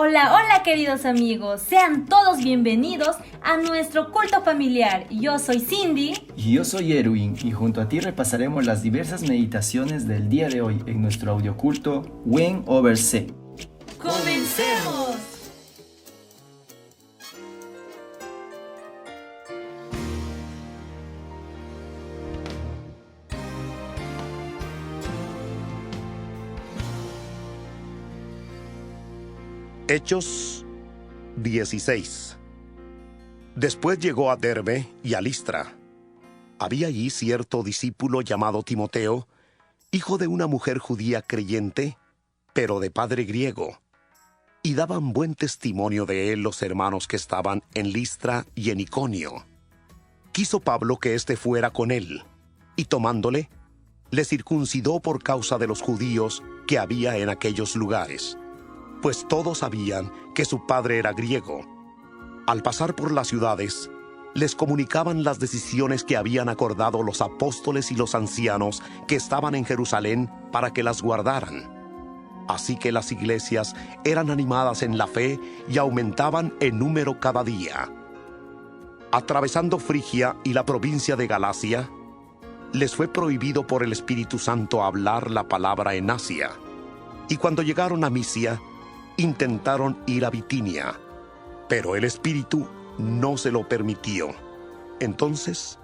Hola, hola queridos amigos, sean todos bienvenidos a nuestro culto familiar. Yo soy Cindy. Y yo soy Erwin, y junto a ti repasaremos las diversas meditaciones del día de hoy en nuestro audioculto Win Over C. ¡Comencemos! Hechos 16. Después llegó a Derbe y a Listra. Había allí cierto discípulo llamado Timoteo, hijo de una mujer judía creyente, pero de padre griego, y daban buen testimonio de él los hermanos que estaban en Listra y en Iconio. Quiso Pablo que éste fuera con él, y tomándole, le circuncidó por causa de los judíos que había en aquellos lugares, pues todos sabían que su padre era griego. Al pasar por las ciudades, les comunicaban las decisiones que habían acordado los apóstoles y los ancianos que estaban en Jerusalén para que las guardaran. Así que las iglesias eran animadas en la fe y aumentaban en número cada día. Atravesando Frigia y la provincia de Galacia, les fue prohibido por el Espíritu Santo hablar la palabra en Asia. Y cuando llegaron a Misia, intentaron ir a Bitinia, pero el Espíritu no se lo permitió. Entonces,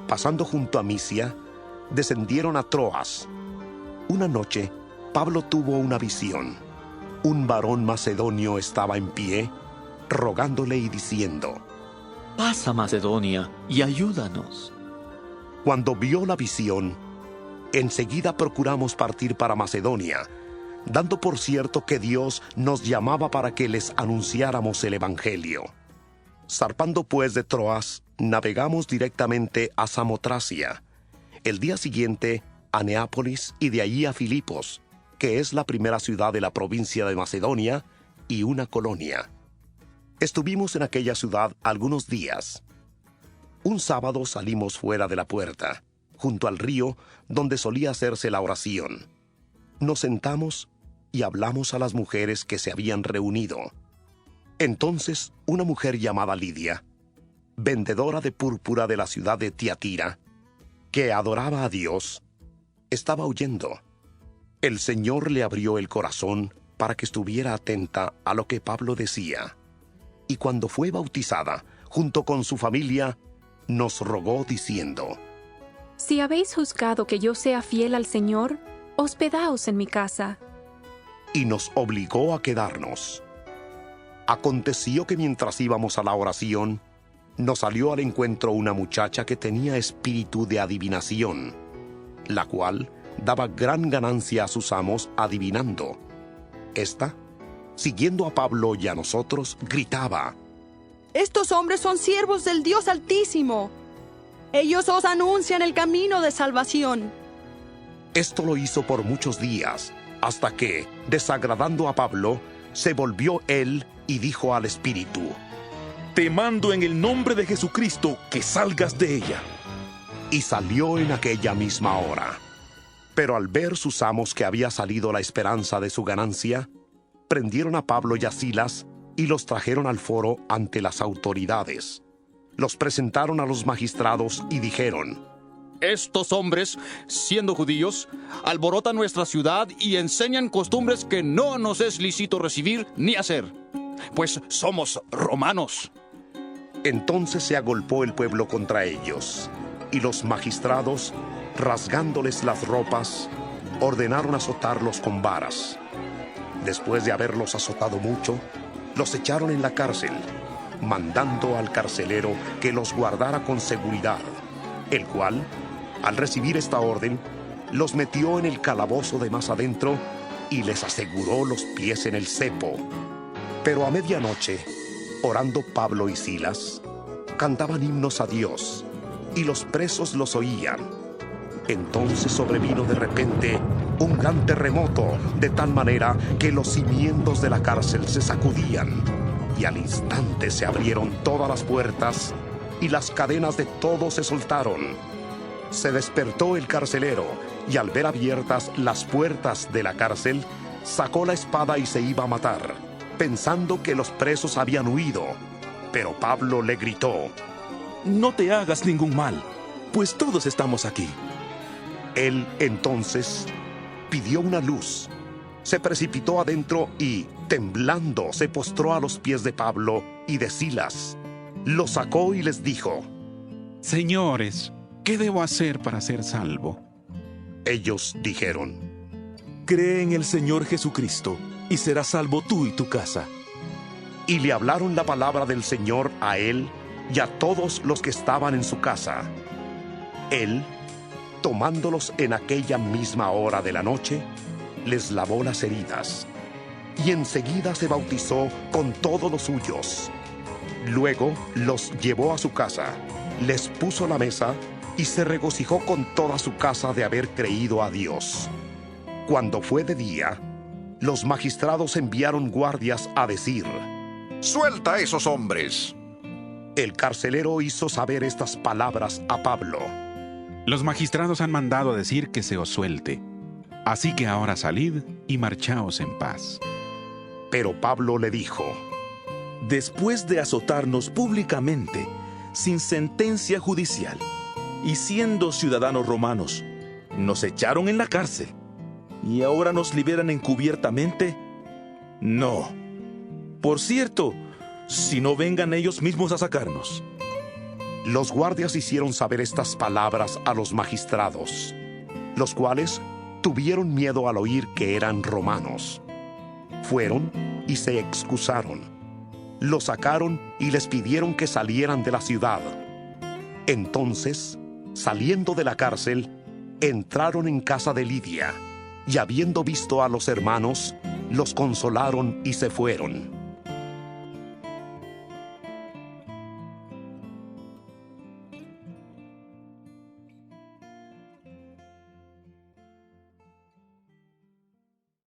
pasando junto a Misia, descendieron a Troas. Una noche, Pablo tuvo una visión. Un varón macedonio estaba en pie, rogándole y diciendo: «Pasa, Macedonia, y ayúdanos». Cuando vio la visión, enseguida procuramos partir para Macedonia, dando por cierto que Dios nos llamaba para que les anunciáramos el Evangelio. Zarpando pues de Troas, navegamos directamente a Samotracia. El día siguiente a Neápolis y de allí a Filipos, que es la primera ciudad de la provincia de Macedonia y una colonia. Estuvimos en aquella ciudad algunos días. Un sábado salimos fuera de la puerta, junto al río donde solía hacerse la oración. Nos sentamos y hablamos a las mujeres que se habían reunido. Entonces una mujer llamada Lidia, vendedora de púrpura de la ciudad de Tiatira, que adoraba a Dios, estaba oyendo. El Señor le abrió el corazón para que estuviera atenta a lo que Pablo decía. Y cuando fue bautizada, junto con su familia, nos rogó diciendo: «Si habéis juzgado que yo sea fiel al Señor, hospedaos en mi casa». Y nos obligó a quedarnos. Aconteció que mientras íbamos a la oración, nos salió al encuentro una muchacha que tenía espíritu de adivinación, la cual daba gran ganancia a sus amos adivinando. Esta, siguiendo a Pablo y a nosotros, gritaba: «Estos hombres son siervos del Dios Altísimo. Ellos os anuncian el camino de salvación». Esto lo hizo por muchos días, hasta que, desagradando a Pablo, se volvió él y dijo al espíritu: «Te mando en el nombre de Jesucristo que salgas de ella». Y salió en aquella misma hora. Pero al ver sus amos que había salido la esperanza de su ganancia, prendieron a Pablo y a Silas y los trajeron al foro ante las autoridades. Los presentaron a los magistrados y dijeron: «Estos hombres, siendo judíos, alborotan nuestra ciudad y enseñan costumbres que no nos es lícito recibir ni hacer, pues somos romanos». Entonces se agolpó el pueblo contra ellos, y los magistrados, rasgándoles las ropas, ordenaron azotarlos con varas. Después de haberlos azotado mucho, los echaron en la cárcel, mandando al carcelero que los guardara con seguridad, el cual, al recibir esta orden, los metió en el calabozo de más adentro y les aseguró los pies en el cepo. Pero a medianoche, orando Pablo y Silas, cantaban himnos a Dios, y los presos los oían. Entonces sobrevino de repente un gran terremoto, de tal manera que los cimientos de la cárcel se sacudían, y al instante se abrieron todas las puertas, y las cadenas de todos se soltaron. Se despertó el carcelero, y al ver abiertas las puertas de la cárcel, sacó la espada y se iba a matar. pensando que los presos habían huido. Pero Pablo le gritó: No te hagas ningún mal, pues todos estamos aquí. Él entonces pidió una luz, se precipitó adentro y, temblando, se postró a los pies de Pablo y de Silas. Los sacó y les dijo: Señores, ¿qué debo hacer para ser salvo? Ellos dijeron: Cree en el Señor Jesucristo y serás salvo tú y tu casa. Y le hablaron la palabra del Señor a él y a todos los que estaban en su casa. Él, tomándolos en aquella misma hora de la noche, les lavó las heridas, y enseguida se bautizó con todos los suyos. Luego los llevó a su casa, les puso la mesa, y se regocijó con toda su casa de haber creído a Dios. Cuando fue de día, los magistrados enviaron guardias a decir: ¡Suelta a esos hombres! El carcelero hizo saber estas palabras a Pablo. Los magistrados han mandado a decir que se os suelte. Así que ahora salid y marchaos en paz. Pero Pablo le dijo: Después de azotarnos públicamente, sin sentencia judicial, y siendo ciudadanos romanos, nos echaron en la cárcel, y ahora nos liberan encubiertamente. No. Por cierto, si no vengan ellos mismos a sacarnos. Los guardias hicieron saber estas palabras a los magistrados, los cuales tuvieron miedo al oír que eran romanos. Fueron y se excusaron. Los sacaron y les pidieron que salieran de la ciudad. Entonces, saliendo de la cárcel, entraron en casa de Lidia, y habiendo visto a los hermanos, los consolaron y se fueron.